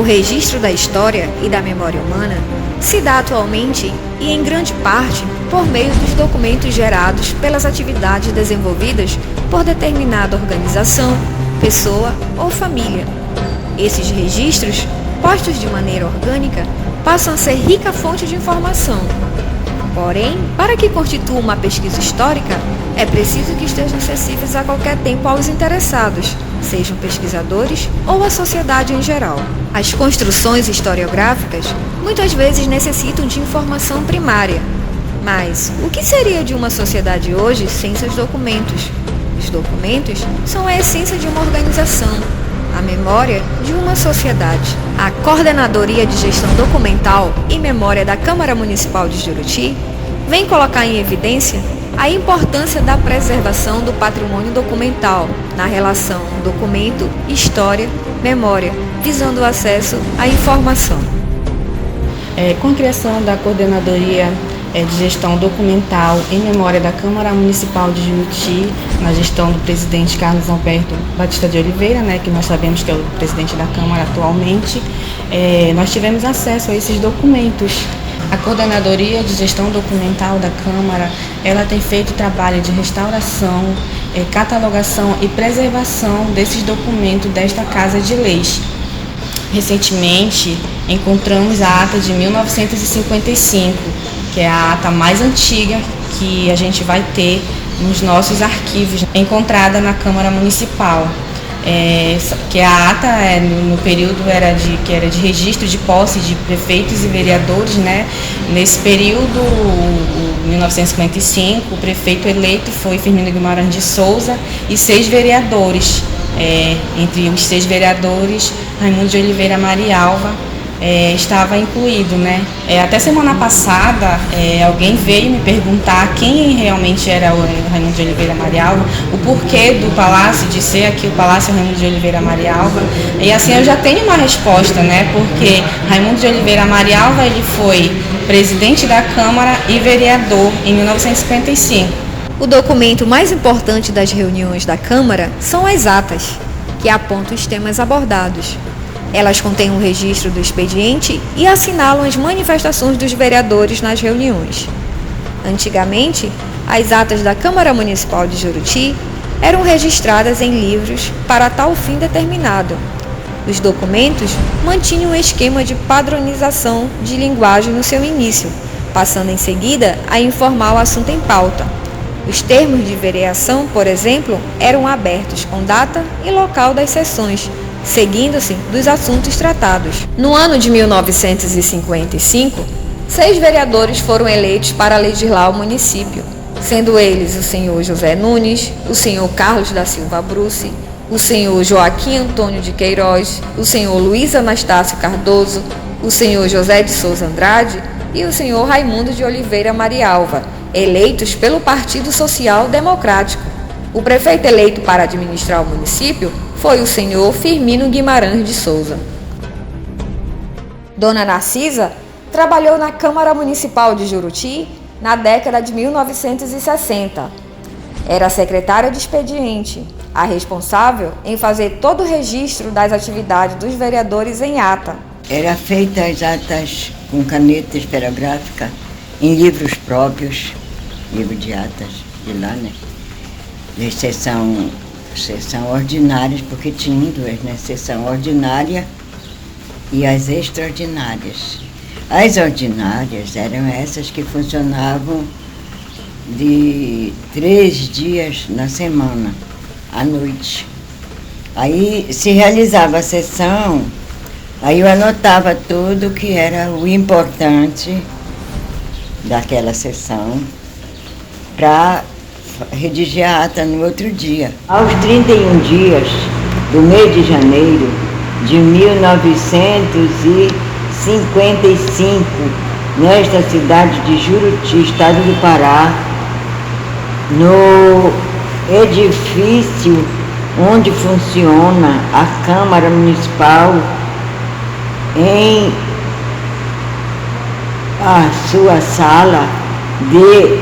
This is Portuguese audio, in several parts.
registro da história e da memória humana se dá atualmente e em grande parte por meio dos documentos gerados pelas atividades desenvolvidas por determinada organização, pessoa ou família. Esses registros, postos de maneira orgânica, passam a ser rica fonte de informação. Porém, para que constitua uma pesquisa histórica, é preciso que estejam acessíveis a qualquer tempo aos interessados, sejam pesquisadores ou a sociedade em geral. As construções historiográficas muitas vezes necessitam de informação primária. Mas o que seria de uma sociedade hoje sem seus documentos? Os documentos são a essência de uma organização, a memória de uma sociedade. A Coordenadoria de Gestão Documental e Memória da Câmara Municipal de Juruti vem colocar em evidência a importância da preservação do patrimônio documental na relação documento, história, memória, visando o acesso à informação. Com a criação da Coordenadoria de Gestão Documental em Memória da Câmara Municipal de Juruti, na gestão do presidente Carlos Alberto Batista de Oliveira, que nós sabemos que é o presidente da Câmara atualmente, nós tivemos acesso a esses documentos. A Coordenadoria de Gestão Documental da Câmara, ela tem feito trabalho de restauração, catalogação e preservação desses documentos desta Casa de Leis. Recentemente, encontramos a ata de 1955, que é a ata mais antiga que a gente vai ter nos nossos arquivos, encontrada na Câmara Municipal. Que a ata no período era de registro de posse de prefeitos e vereadores, Nesse período, 1955, o prefeito eleito foi Firmino Guimarães de Souza e 6 vereadores. Entre os 6 vereadores, Raimundo de Oliveira Marialva estava incluído, Até semana passada, alguém veio me perguntar quem realmente era o Raimundo de Oliveira Marialva, o porquê do palácio, de ser aqui o Palácio Raimundo de Oliveira Marialva, e assim eu já tenho uma resposta, Porque Raimundo de Oliveira Marialva, ele foi presidente da Câmara e vereador em 1955. O documento mais importante das reuniões da Câmara são as atas, que apontam os temas abordados. Elas contêm um registro do expediente e assinalam as manifestações dos vereadores nas reuniões. Antigamente, as atas da Câmara Municipal de Juruti eram registradas em livros para tal fim determinado. Os documentos mantinham um esquema de padronização de linguagem no seu início, passando em seguida a informar o assunto em pauta. Os termos de vereação, por exemplo, eram abertos com data e local das sessões, seguindo-se dos assuntos tratados. No ano de 1955, 6 vereadores foram eleitos para legislar o município, sendo eles o senhor José Nunes, o senhor Carlos da Silva Bruce, o senhor Joaquim Antônio de Queiroz, o senhor Luiz Anastácio Cardoso, o senhor José de Souza Andrade e o senhor Raimundo de Oliveira Marialva, eleitos pelo Partido Social Democrático. O prefeito eleito para administrar o município foi o senhor Firmino Guimarães de Souza. Dona Narcisa trabalhou na Câmara Municipal de Juruti na década de 1960. Era secretária de expediente, a responsável em fazer todo o registro das atividades dos vereadores em ata. Era feita as atas com caneta esferográfica em livros próprios, livro de atas de lá, de sessão ordinárias, porque tinham 2, sessão ordinária e as extraordinárias. As ordinárias eram essas que funcionavam de 3 dias na semana, à noite. Aí se realizava a sessão, aí eu anotava tudo que era o importante daquela sessão para redigir a ata no outro dia. Aos 31 dias do mês de janeiro de 1955, nesta cidade de Juruti, estado do Pará, no edifício onde funciona a Câmara Municipal, em a sua sala de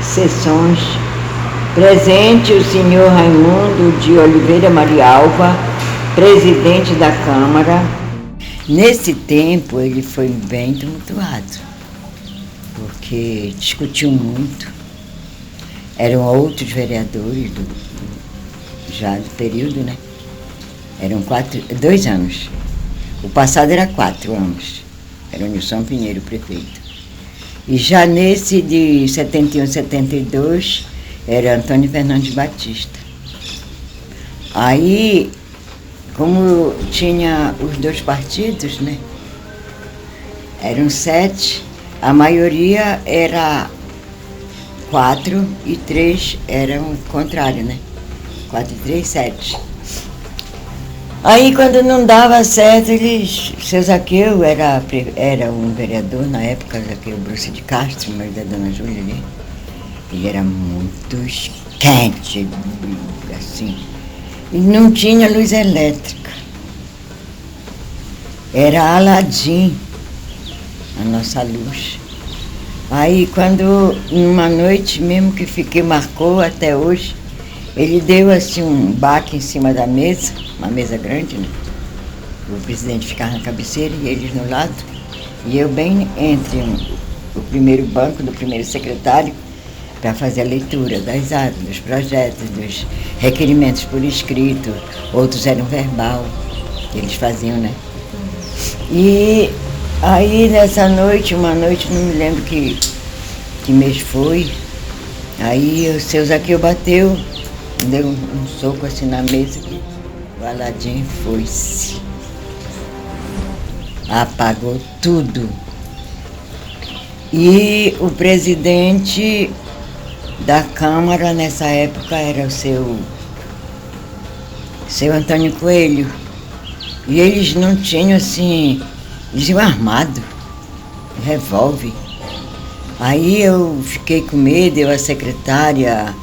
sessões, presente o senhor Raimundo de Oliveira Marialva, presidente da Câmara. Nesse tempo ele foi bem tumultuado, porque discutiu muito. Eram outros vereadores já do período, né? Eram 2 anos. O passado era 4 anos. Era o Nilson Pinheiro, prefeito. E já nesse de 71, 72, era Antônio Fernandes Batista. Aí, como tinha os 2 partidos, né? Eram 7, a maioria era 4 e 3 eram o contrário, né? 4 e 3, 7. Aí, quando não dava certo, seu Zaqueu era um vereador na época, Zaqueu Bruce de Castro, marido da dona Júlia ali. Ele era muito quente, assim. E não tinha luz elétrica. Era Aladim, a nossa luz. Aí, quando, numa noite mesmo que marcou até hoje, ele deu assim um baque em cima da mesa, uma mesa grande, né? O presidente ficava na cabeceira e eles no lado, e eu bem entre o primeiro banco do primeiro secretário para fazer a leitura das atas, dos projetos, dos requerimentos por escrito, outros eram verbal, que eles faziam, né? E aí nessa noite, uma noite, não me lembro que mês foi, aí o seu Zaqueu bateu, deu um soco assim na mesa, o Aladim foi-se. Apagou tudo. E o presidente da Câmara nessa época era o seu Antônio Coelho. E eles não tinham assim, eles iam armados, revólver. Aí eu fiquei com medo, a secretária,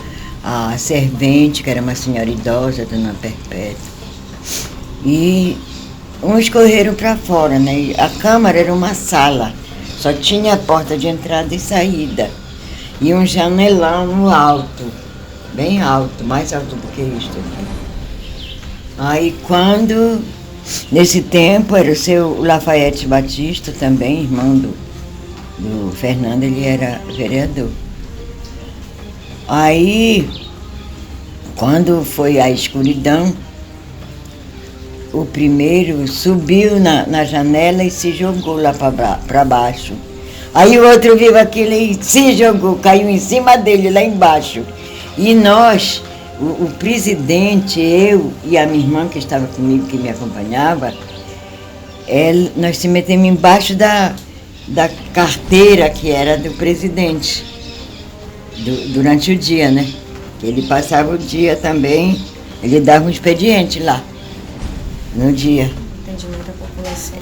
a servente, que era uma senhora idosa, dona Perpétua. E uns correram para fora, né? E a Câmara era uma sala, só tinha a porta de entrada e saída. E um janelão no alto, bem alto, mais alto do que isto aqui. Aí nesse tempo, era o seu Lafayette Batista também, irmão do Fernando, ele era vereador. Aí, quando foi a escuridão, o primeiro subiu na janela e se jogou lá para baixo. Aí o outro viu aquilo e se jogou, caiu em cima dele lá embaixo. E nós, o presidente, eu e a minha irmã que estava comigo, que me acompanhava, nós se metemos embaixo da carteira que era do presidente. Durante o dia, né? Ele passava o dia também, ele dava um expediente lá, no dia. Atendimento à população.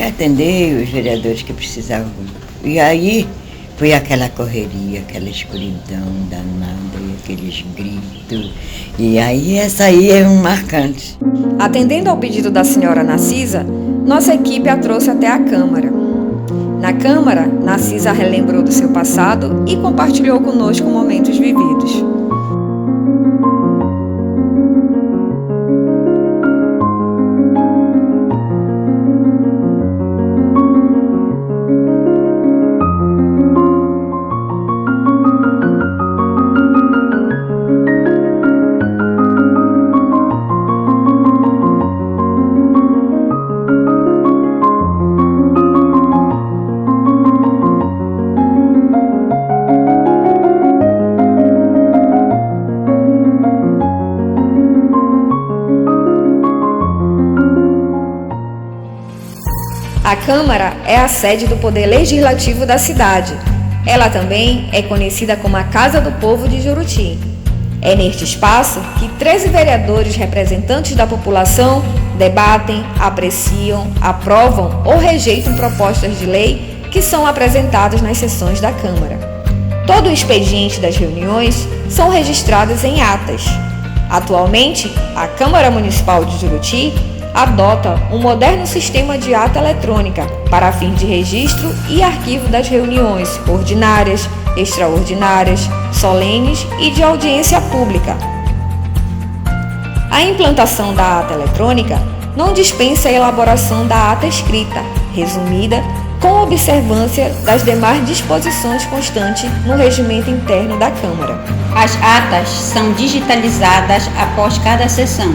Atender os vereadores que precisavam. E aí foi aquela correria, aquela escuridão danada, e aqueles gritos. E aí essa aí é um marcante. Atendendo ao pedido da senhora Narcisa, nossa equipe a trouxe até a Câmara. Na Câmara, Narcisa relembrou do seu passado e compartilhou conosco momentos vividos. A Câmara é a sede do Poder Legislativo da cidade. Ela também é conhecida como a Casa do Povo de Juruti. É neste espaço que 13 vereadores representantes da população debatem, apreciam, aprovam ou rejeitam propostas de lei que são apresentadas nas sessões da Câmara. Todo o expediente das reuniões são registrados em atas. Atualmente, a Câmara Municipal de Juruti adota um moderno sistema de ata eletrônica para fins de registro e arquivo das reuniões ordinárias, extraordinárias, solenes e de audiência pública. A implantação da ata eletrônica não dispensa a elaboração da ata escrita, resumida, com observância das demais disposições constantes no regimento interno da Câmara. As atas são digitalizadas após cada sessão.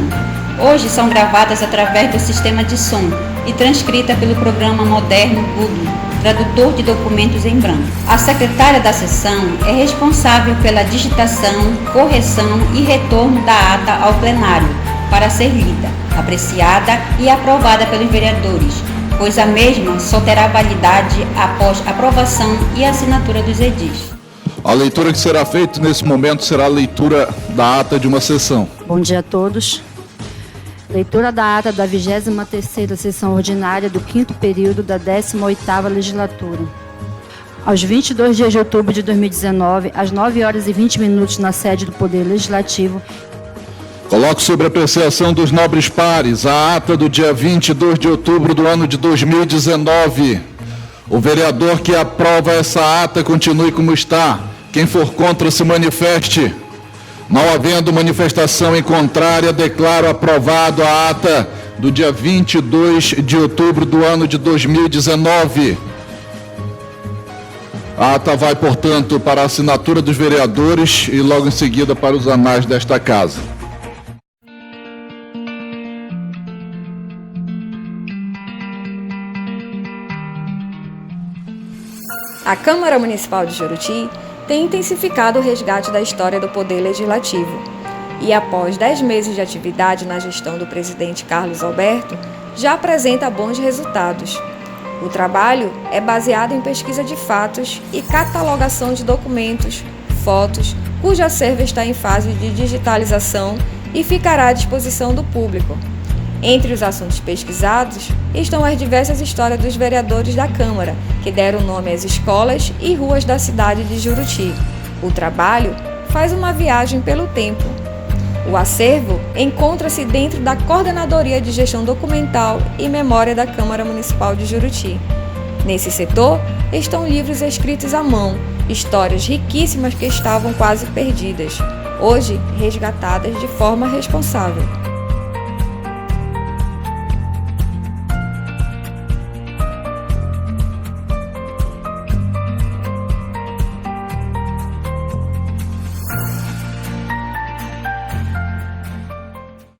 Hoje são gravadas através do sistema de som e transcritas pelo programa moderno Google, tradutor de documentos em branco. A secretária da sessão é responsável pela digitação, correção e retorno da ata ao plenário, para ser lida, apreciada e aprovada pelos vereadores, pois a mesma só terá validade após aprovação e assinatura dos edis. A leitura que será feita nesse momento será a leitura da ata de uma sessão. Bom dia a todos. Leitura da ata da 23ª sessão ordinária do 5º período da 18ª legislatura. Aos 22 dias de outubro de 2019, às 9h20 na sede do Poder Legislativo. Coloco sobre apreciação dos nobres pares a ata do dia 22 de outubro do ano de 2019. O vereador que aprova essa ata continue como está. Quem for contra se manifeste. Não havendo manifestação em contrária, declaro aprovado a ata do dia 22 de outubro do ano de 2019. A ata vai, portanto, para a assinatura dos vereadores e logo em seguida para os anais desta casa. A Câmara Municipal de Juruti tem intensificado o resgate da história do Poder Legislativo e, após 10 meses de atividade na gestão do presidente Carlos Alberto, já apresenta bons resultados. O trabalho é baseado em pesquisa de fatos e catalogação de documentos, fotos, cujo acervo está em fase de digitalização e ficará à disposição do público. Entre os assuntos pesquisados estão as diversas histórias dos vereadores da Câmara, que deram nome às escolas e ruas da cidade de Juruti. O trabalho faz uma viagem pelo tempo. O acervo encontra-se dentro da Coordenadoria de Gestão Documental e Memória da Câmara Municipal de Juruti. Nesse setor estão livros escritos à mão, histórias riquíssimas que estavam quase perdidas, hoje resgatadas de forma responsável.